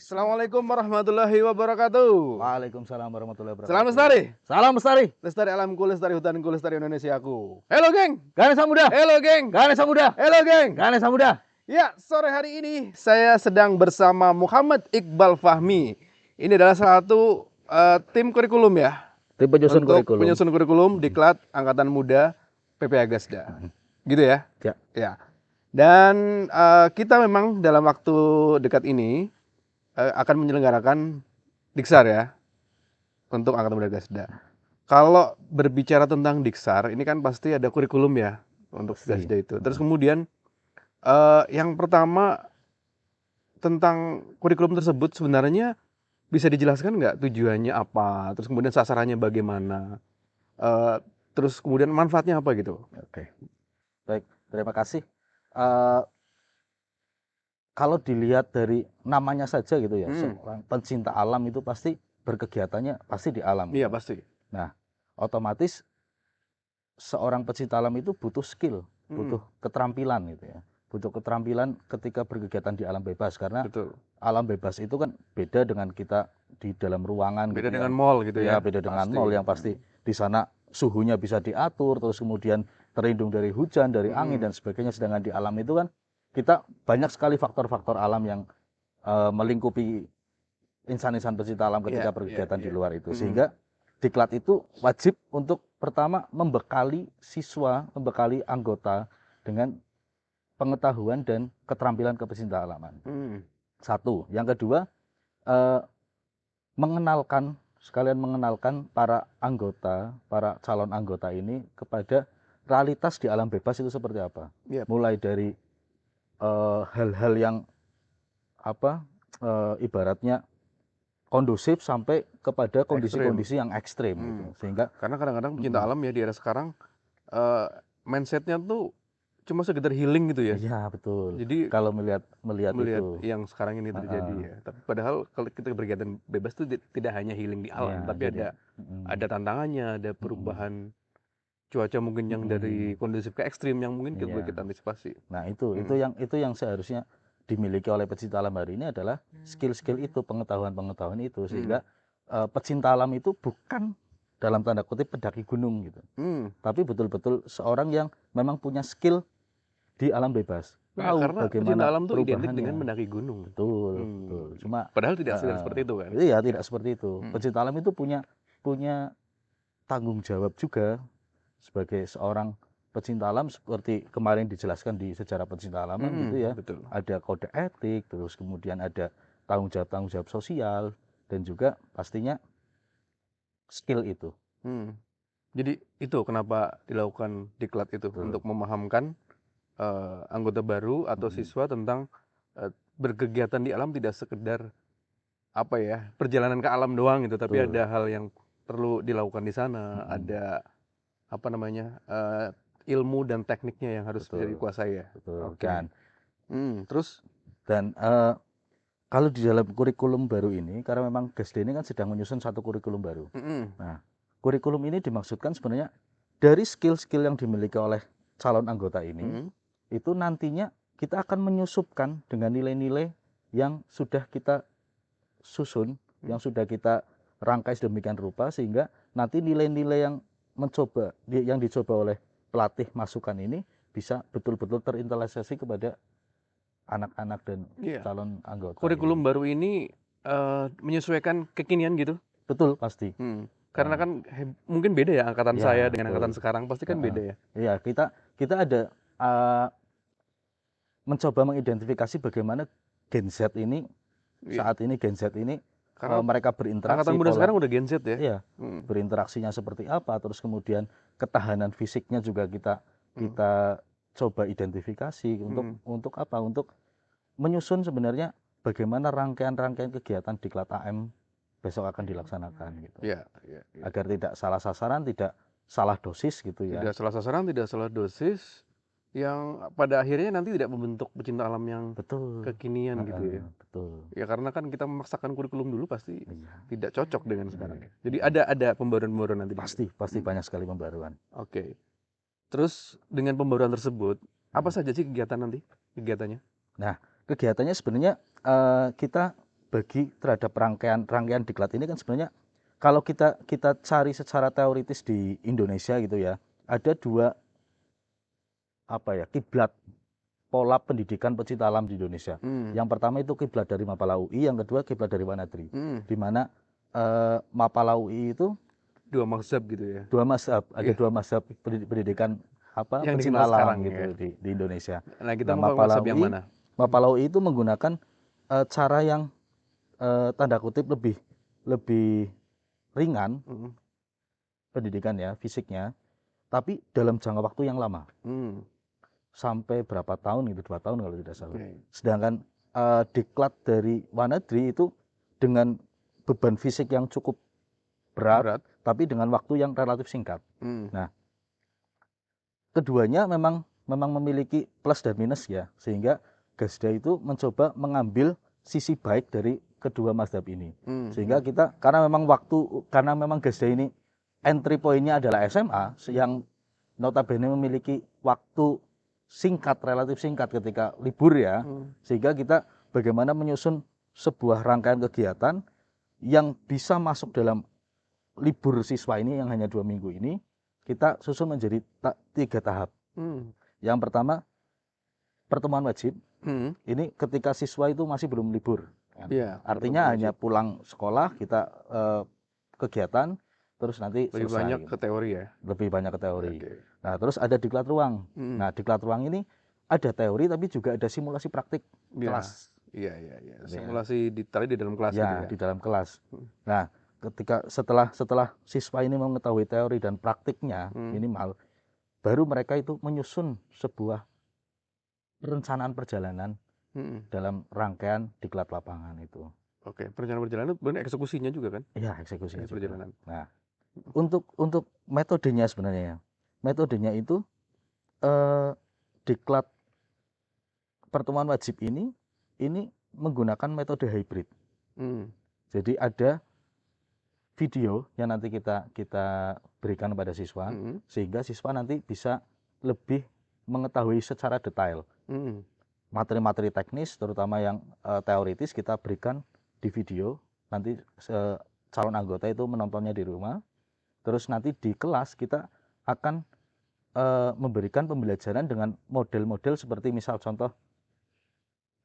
Assalamualaikum warahmatullahi wabarakatuh. Waalaikumsalam warahmatullahi Salam wabarakatuh. lestari. Salam lestari. Lestari alamku, lestari hutanku, lestari Indonesiaku. Halo geng. Ganesha Muda. Halo geng. Ganesha Muda. Halo geng. Ganesha Muda. Ya, sore hari ini saya sedang bersama Muhammad Iqbal Fahmi. Ini adalah salah satu tim kurikulum ya. Tim penyusun Untuk kurikulum. penyusun kurikulum Diklat Angkatan Muda PPA Gasda. Gitu ya? Ya. Ya. Dan kita memang dalam waktu dekat ini akan menyelenggarakan Diksar ya untuk Angkatan Muda Gasda. Kalau berbicara tentang Diksar, ini kan pasti ada kurikulum ya untuk Gasda itu. Terus kemudian yang pertama tentang kurikulum tersebut sebenarnya bisa dijelaskan nggak tujuannya apa, terus kemudian sasarannya bagaimana, terus kemudian manfaatnya apa gitu. Oke. Baik, terima kasih. Kalau dilihat dari namanya saja gitu ya, seorang pencinta alam itu pasti berkegiatannya pasti di alam. Iya pasti. Nah, otomatis seorang pecinta alam itu butuh skill, butuh keterampilan gitu ya. Butuh keterampilan ketika berkegiatan di alam bebas karena Betul. alam bebas itu kan beda dengan kita di dalam ruangan. Beda gitu dengan ya. mall gitu ya. Beda dengan Pasti. mall yang pasti di sana suhunya bisa diatur, terus kemudian terlindung dari hujan, dari angin dan sebagainya. Sedangkan di alam itu kan kita banyak sekali faktor-faktor alam yang melingkupi insan-insan pecinta alam ketika berkegiatan di luar itu. Sehingga Diklat itu wajib untuk pertama membekali siswa, membekali anggota dengan pengetahuan dan keterampilan kepecinta alaman. Satu. Yang kedua, sekalian mengenalkan para anggota, para calon anggota ini kepada realitas di alam bebas itu seperti apa. Mulai dari hal-hal yang ibaratnya kondusif sampai kepada kondisi-kondisi yang ekstrim gitu. Sehingga karena kadang-kadang pecinta alam ya di era sekarang mindsetnya tuh cuma sekedar healing gitu ya. Iya betul. Jadi kalau melihat itu yang sekarang ini terjadi ya. Tapi padahal kalau kita berkegiatan bebas tuh tidak hanya healing di alam, tapi ada tantangannya, ada perubahan cuaca mungkin yang dari kondusif ke ekstrim yang mungkin kita antisipasi. Nah itu yang seharusnya dimiliki oleh pecinta alam hari ini adalah skill-skill itu, pengetahuan itu, sehingga pecinta alam itu bukan dalam tanda kutip pendaki gunung gitu, tapi betul-betul seorang yang memang punya skill di alam bebas, tahu karena bagaimana pecinta alam tuh identik perubahannya. dengan mendaki gunung. Betul. Cuma padahal tidak seperti itu kan. Iya, tidak seperti itu. Pecinta alam itu punya tanggung jawab juga sebagai seorang pecinta alam, seperti kemarin dijelaskan di sejarah pecinta alaman gitu ya. Betul. Ada kode etik, terus kemudian ada tanggung jawab sosial, dan juga pastinya skill itu. Jadi itu kenapa dilakukan Diklat itu untuk memahamkan anggota baru atau siswa tentang berkegiatan di alam tidak sekedar perjalanan ke alam doang gitu, tapi ada hal yang perlu dilakukan di sana, ada ilmu dan tekniknya yang harus bisa dikuasai ya. Dan terus kalau di dalam kurikulum baru ini, karena memang Gasda ini kan sedang menyusun satu kurikulum baru. Nah, kurikulum ini dimaksudkan sebenarnya dari skill-skill yang dimiliki oleh calon anggota ini, itu nantinya kita akan menyusupkan dengan nilai-nilai yang sudah kita susun, yang sudah kita rangkai sedemikian rupa, sehingga nanti nilai-nilai yang dicoba oleh pelatih masukan ini bisa betul-betul terintegrasi kepada anak-anak dan calon anggota. Kurikulum baru ini menyesuaikan kekinian gitu. Betul, pasti. Karena kan mungkin beda ya angkatan saya dengan angkatan sekarang, pasti kan beda ya. Iya, kita ada mencoba mengidentifikasi bagaimana Gen Z ini saat ini karena mereka berinteraksi. Angkatan muda sekarang udah Gen Z ya. Iya. Berinteraksinya seperti apa, terus kemudian ketahanan fisiknya juga kita coba identifikasi untuk apa? Untuk menyusun sebenarnya bagaimana rangkaian kegiatan Diklat AM besok akan dilaksanakan gitu. Agar tidak salah sasaran, tidak salah dosis gitu ya. Tidak salah sasaran, tidak salah dosis, yang pada akhirnya nanti tidak membentuk pecinta alam yang kekinian gitu ya. Betul. Ya karena kan kita memaksakan kurikulum dulu pasti tidak cocok dengan sekarang. Jadi ada pembaruan nanti. Pasti banyak sekali pembaruan. Oke. Terus dengan pembaruan tersebut, apa saja sih kegiatannya? Nah, kegiatannya sebenarnya kita bagi terhadap rangkaian diklat ini kan sebenarnya kalau kita cari secara teoritis di Indonesia gitu ya, ada dua kiblat pola pendidikan pecinta alam di Indonesia. Yang pertama itu kiblat dari Mapala UI, yang kedua kiblat dari Wanadri. Di mana Mapala UI itu dua mazhab gitu ya. Ada dua mazhab pendidikan Yang pecinta dikenal alam sekarang gitu ya. di Indonesia. Nah, kita mau pakai mazhab yang mana? Mapala UI itu menggunakan cara yang tanda kutip lebih ringan pendidikan ya, fisiknya, tapi dalam jangka waktu yang lama. Sampai berapa tahun gitu, 2 tahun kalau tidak salah. Sedangkan diklat dari Wanadri itu dengan beban fisik yang cukup berat, tapi dengan waktu yang relatif singkat. Nah, keduanya memang memiliki plus dan minus ya, sehingga Gasda itu mencoba mengambil sisi baik dari kedua mazhab ini. Sehingga kita karena memang Gasda ini entry point-nya adalah SMA yang notabene memiliki waktu relatif singkat ketika libur ya, sehingga kita bagaimana menyusun sebuah rangkaian kegiatan yang bisa masuk dalam libur siswa ini yang hanya 2 minggu ini, kita susun menjadi 3 tahap. Yang pertama pertemuan wajib, ini ketika siswa itu masih belum libur, artinya hanya pulang sekolah kita kegiatan, terus nanti lebih selesai. banyak ke teori ya. Lebih banyak ke teori. Nah, terus ada diklat ruang. Nah, diklat ruang ini ada teori tapi juga ada simulasi praktik kelas. Iya. Simulasi ditarik di dalam kelas gitu ya. Di dalam kelas. Nah, ketika setelah siswa ini mengetahui teori dan praktiknya minimal, baru mereka itu menyusun sebuah perencanaan perjalanan dalam rangkaian diklat lapangan itu. Oke, perencanaan perjalanan itu benar eksekusinya juga kan? Iya, eksekusinya perjalanan. Nah, untuk metodenya sebenarnya, metodenya itu diklat pertemuan wajib ini menggunakan metode hybrid. Jadi ada video yang nanti kita berikan kepada siswa, sehingga siswa nanti bisa lebih mengetahui secara detail materi-materi teknis, terutama yang teoritis kita berikan di video. Nanti calon anggota itu menontonnya di rumah. Terus nanti di kelas kita akan memberikan pembelajaran dengan model-model seperti misal contoh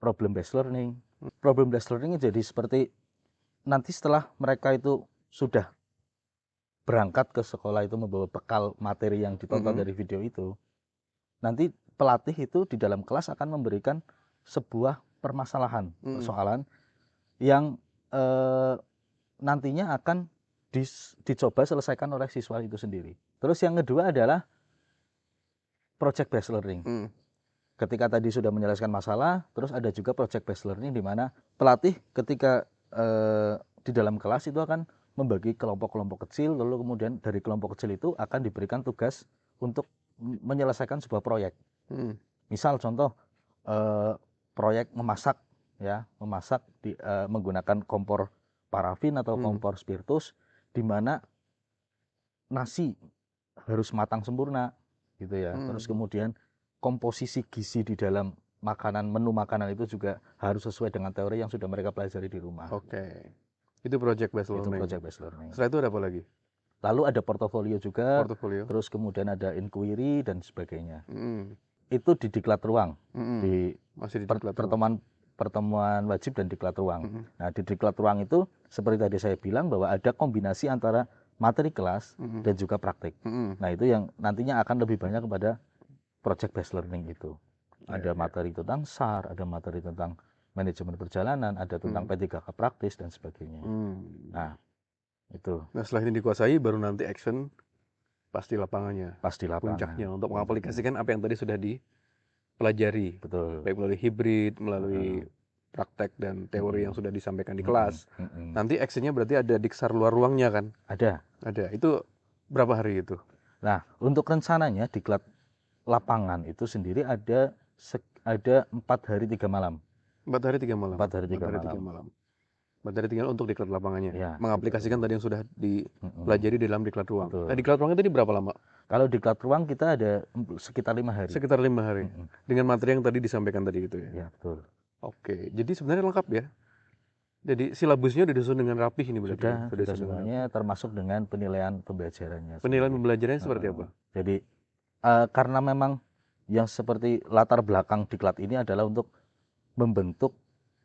problem based learning. Problem based learning jadi seperti nanti setelah mereka itu sudah berangkat ke sekolah itu membawa bekal materi yang ditonton dari video itu, nanti pelatih itu di dalam kelas akan memberikan sebuah permasalahan, persoalan yang nantinya akan dicoba selesaikan oleh siswa itu sendiri. Terus yang kedua adalah project based learning. Ketika tadi sudah menyelesaikan masalah, terus ada juga project based learning di mana pelatih ketika di dalam kelas itu akan membagi kelompok-kelompok kecil, lalu kemudian dari kelompok kecil itu akan diberikan tugas untuk menyelesaikan sebuah proyek. Misal contoh proyek memasak menggunakan kompor parafin atau kompor spiritus, di mana nasi harus matang sempurna gitu ya. Terus kemudian komposisi gizi di dalam menu makanan itu juga harus sesuai dengan teori yang sudah mereka pelajari di rumah. Oke. Itu project based learning. Setelah itu ada apa lagi? Lalu ada portofolio juga. Terus kemudian ada inquiry dan sebagainya. Itu di diklat ruang. Masih di pertemuan wajib dan diklat ruang. Nah, di diklat ruang itu seperti tadi saya bilang bahwa ada kombinasi antara materi kelas dan juga praktik. Nah, itu yang nantinya akan lebih banyak kepada project based learning itu. Ada materi tentang SAR, ada materi tentang manajemen perjalanan, ada tentang P3K praktis dan sebagainya. Nah, itu. Nah, setelah ini dikuasai baru nanti action pasti lapangannya. Pasti lapangan. Puncaknya untuk mengaplikasikan apa yang tadi sudah dipelajari. Betul. Baik melalui hibrid, melalui praktek dan teori yang sudah disampaikan di kelas. Nanti actionnya berarti ada diksar luar ruangnya kan? Ada. Itu berapa hari itu? Nah, untuk rencananya diklat lapangan itu sendiri ada 4 hari 3 malam. 4 hari 3 malam. 4 hari 3 malam. 4 hari tinggal untuk diklat lapangannya. Ya, mengaplikasikan tadi yang sudah dipelajari di dalam diklat ruang. Nah, diklat ruang tadi berapa lama? Kalau diklat ruang kita ada sekitar 5 hari. Sekitar 5 hari. Dengan materi yang tadi disampaikan tadi gitu ya. Ya, betul. Oke, jadi sebenarnya lengkap ya. Jadi silabusnya udah disusun dengan rapih ini berarti. Sudah Sudah disusun dengan semuanya termasuk dengan penilaian pembelajarannya. rapih. Penilaian sendiri. pembelajarannya seperti apa? Jadi karena memang yang seperti latar belakang diklat ini adalah untuk membentuk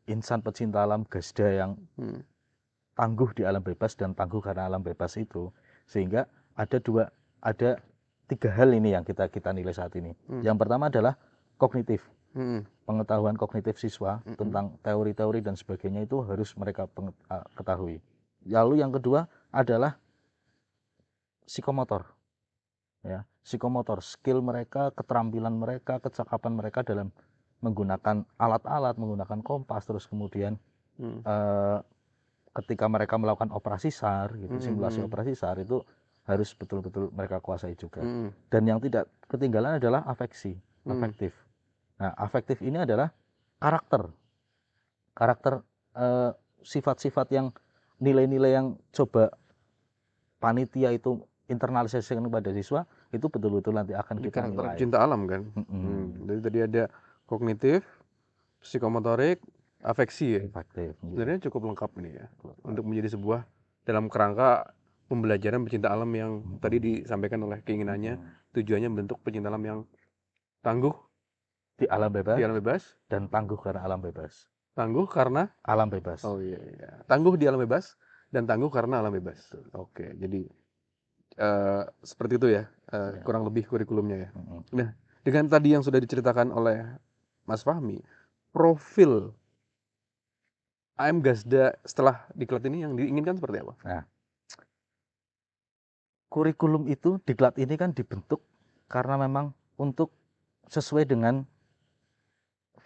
insan pecinta alam Gasda yang tangguh di alam bebas dan tangguh karena alam bebas itu, sehingga ada 3 hal ini yang kita nilai saat ini. Yang pertama adalah kognitif. Pengetahuan kognitif siswa tentang teori-teori dan sebagainya itu harus mereka ketahui. Lalu yang kedua adalah psikomotor. Ya, psikomotor, skill mereka, keterampilan mereka, kecakapan mereka dalam menggunakan alat-alat, menggunakan kompas, terus kemudian ketika mereka melakukan operasi SAR, gitu, simulasi operasi SAR itu harus betul-betul mereka kuasai juga. Dan yang tidak ketinggalan adalah afektif. Nah, afektif ini adalah karakter sifat-sifat yang nilai-nilai yang coba panitia itu internalisasikan kepada siswa, itu betul-betul nanti akan kita nilai. Cinta alam kan. Jadi tadi ada kognitif, psikomotorik, afeksi ya. Afektif. Sebenarnya cukup lengkap ini ya, untuk menjadi sebuah dalam kerangka pembelajaran pecinta alam yang tadi disampaikan oleh keinginannya, tujuannya membentuk pecinta alam yang tangguh di alam bebas dan tangguh karena alam bebas. Tangguh karena alam bebas. Oh iya. Tangguh di alam bebas dan tangguh karena alam bebas. Oke, jadi seperti itu ya, kurang lebih kurikulumnya ya. Nah, dengan tadi yang sudah diceritakan oleh Mas Fahmi, profil AM Gasda setelah diklat ini yang diinginkan seperti apa? Nah, kurikulum itu diklat ini kan dibentuk karena memang untuk sesuai dengan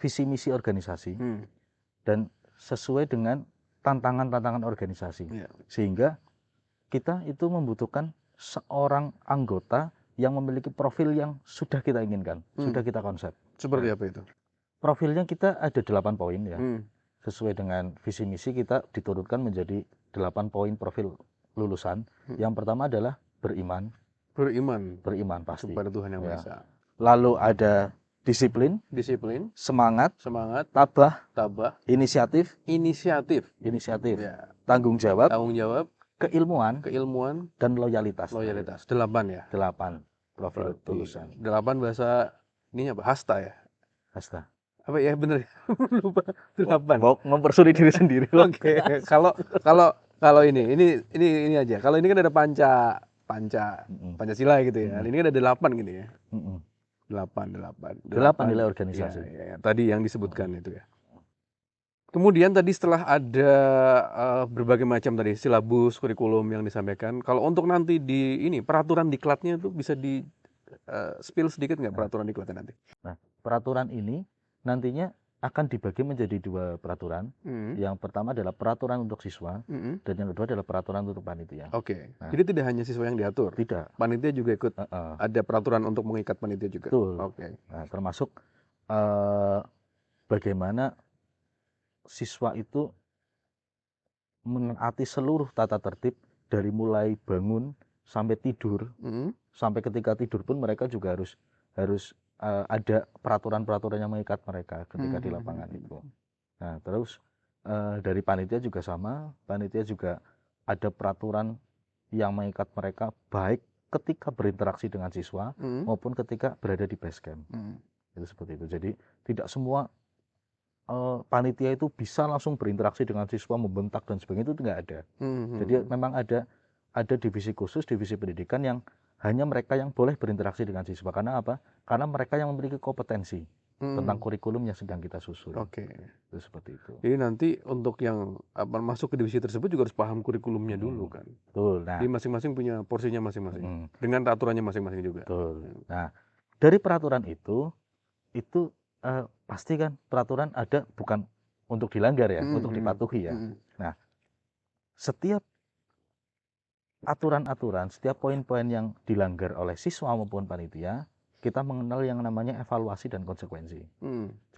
visi misi organisasi dan sesuai dengan tantangan-tantangan organisasi, sehingga kita itu membutuhkan seorang anggota yang memiliki profil yang sudah kita inginkan, sudah kita konsep. Seperti apa itu? Profilnya kita ada 8 poin ya. Sesuai dengan visi misi kita diturunkan menjadi 8 poin profil lulusan. Yang pertama adalah beriman pasti kepada Tuhan Yang Maha Esa. Lalu ada disiplin, semangat, tabah, inisiatif, tanggung jawab, keilmuan, dan loyalitas. 8 ya. 8 profil lulusan. 8 bahasa ininya apa? Hasta ya. Hasta. Apa ya, bener ya? Lupa. 8. Mau mempersulit diri sendiri. Oke. Kalau ini aja. Kalau ini kan ada Pancasila gitu ya. Ini kan ada 8 gitu ya. 8 nilai organisasi. Ya, tadi yang disebutkan itu ya. Kemudian tadi setelah ada berbagai macam tadi silabus, kurikulum yang disampaikan, kalau untuk nanti di ini peraturan diklatnya itu bisa di spill sedikit nggak peraturan diklatnya nanti? Nah, peraturan ini nantinya akan dibagi menjadi 2 peraturan. Yang pertama adalah peraturan untuk siswa, dan yang kedua adalah peraturan untuk panitia. Oke. Jadi tidak hanya siswa yang diatur. Tidak. Panitia juga ikut. Ada peraturan untuk mengikat panitia juga. Betul. Oke. Nah, termasuk bagaimana siswa itu menaati seluruh tata tertib dari mulai bangun sampai tidur, sampai ketika tidur pun mereka juga harus ada peraturan-peraturan yang mengikat mereka ketika di lapangan itu. Nah, terus dari panitia juga sama, panitia juga ada peraturan yang mengikat mereka baik ketika berinteraksi dengan siswa maupun ketika berada di base camp. Itu seperti itu. Jadi tidak semua panitia itu bisa langsung berinteraksi dengan siswa, membentak dan sebagainya, itu tidak ada. Jadi memang ada divisi khusus, divisi pendidikan yang hanya mereka yang boleh berinteraksi dengan siswa. Karena apa? Karena mereka yang memiliki kompetensi tentang kurikulum yang sedang kita susun. Oke. Itu seperti itu. Jadi nanti untuk yang masuk ke divisi tersebut juga harus paham kurikulumnya dulu kan. Betul. Nah, jadi masing-masing punya porsinya masing-masing. Dengan aturannya masing-masing juga. Betul. Nah, dari peraturan itu pasti kan peraturan ada bukan untuk dilanggar ya, untuk dipatuhi ya. Nah, setiap aturan-aturan, setiap poin-poin yang dilanggar oleh siswa maupun panitia, kita mengenal yang namanya evaluasi dan konsekuensi.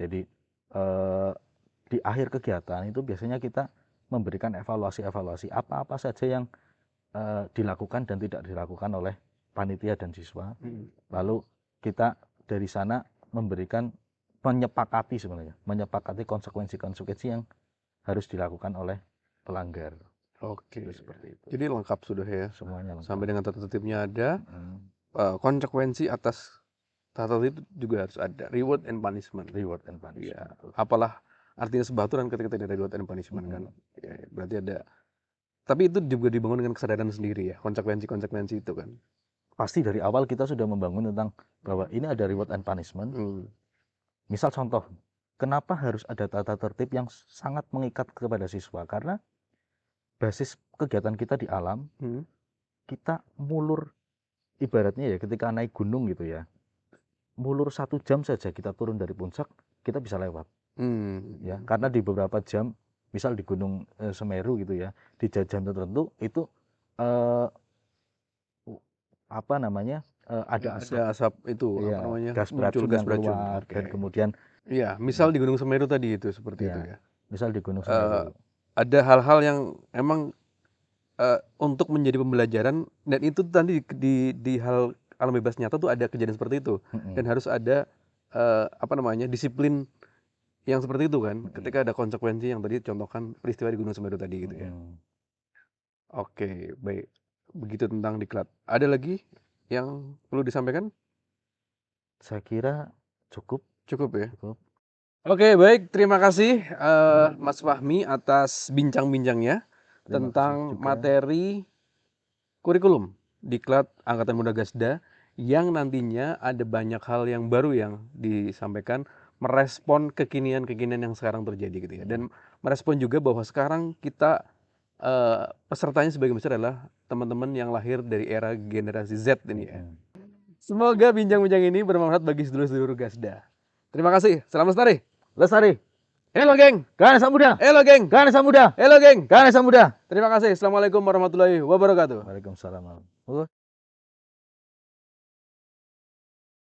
Jadi di akhir kegiatan itu biasanya kita memberikan evaluasi apa-apa saja yang dilakukan dan tidak dilakukan oleh panitia dan siswa. Lalu kita dari sana menyepakati konsekuensi-konsekuensi yang harus dilakukan oleh pelanggar. Oke. Itu seperti itu. Jadi lengkap sudah ya. Semuanya lengkap. Sampai dengan tata tertibnya ada, Mm, konsekuensi atas tata tertib juga harus ada. Reward and punishment. reward and Iya. punishment. Betul. Apalah artinya sebuah aturan ketika tidak ada reward and punishment kan. Ya, berarti ada. Tapi itu juga dibangun dengan kesadaran sendiri ya, konsekuensi-konsekuensi itu kan. Pasti dari awal kita sudah membangun tentang bahwa ini ada reward and punishment. Misal contoh, kenapa harus ada tata tertib yang sangat mengikat kepada siswa? Karena basis kegiatan kita di alam, kita mulur, ibaratnya ya ketika naik gunung gitu ya, mulur 1 jam saja kita turun dari puncak, kita bisa lewat. Ya, karena di beberapa jam, misal di Gunung Semeru gitu ya, di jam tertentu itu apa namanya, ada asap itu ya, apa namanya, gas muncul beracun gas yang beracun. keluar, Oke. dan kemudian Iya, misal di Gunung Semeru tadi itu seperti itu ya, ya. misal di Gunung Semeru. Ada hal-hal yang emang untuk menjadi pembelajaran, dan itu tadi di hal alam bebas nyata tuh ada kejadian seperti itu, dan harus ada apa namanya, disiplin yang seperti itu kan, ketika ada konsekuensi yang tadi contohkan peristiwa di Gunung Semeru tadi gitu ya. Oke, baik. Begitu tentang diklat. Ada lagi yang perlu disampaikan? Saya kira cukup. Cukup ya. Cukup. Oke, baik. Terima kasih Mas Fahmi atas bincang-bincangnya Terima tentang kasih juga. materi kurikulum Diklat Angkatan Muda Gasda, yang nantinya ada banyak hal yang baru yang disampaikan, merespon kekinian-kekinian yang sekarang terjadi gitu ya. Dan merespon juga bahwa sekarang kita pesertanya sebagian besar adalah teman-teman yang lahir dari era generasi Z ini ya. Semoga bincang-bincang ini bermanfaat bagi sedulur-sedulur Gasda. Terima kasih. Salam lestari. Lestari. Halo geng. Ganesha Muda. Halo geng. Ganesha Muda. Halo geng. Ganesha Muda. Terima kasih. Assalamualaikum warahmatullahi wabarakatuh. Waalaikumsalam.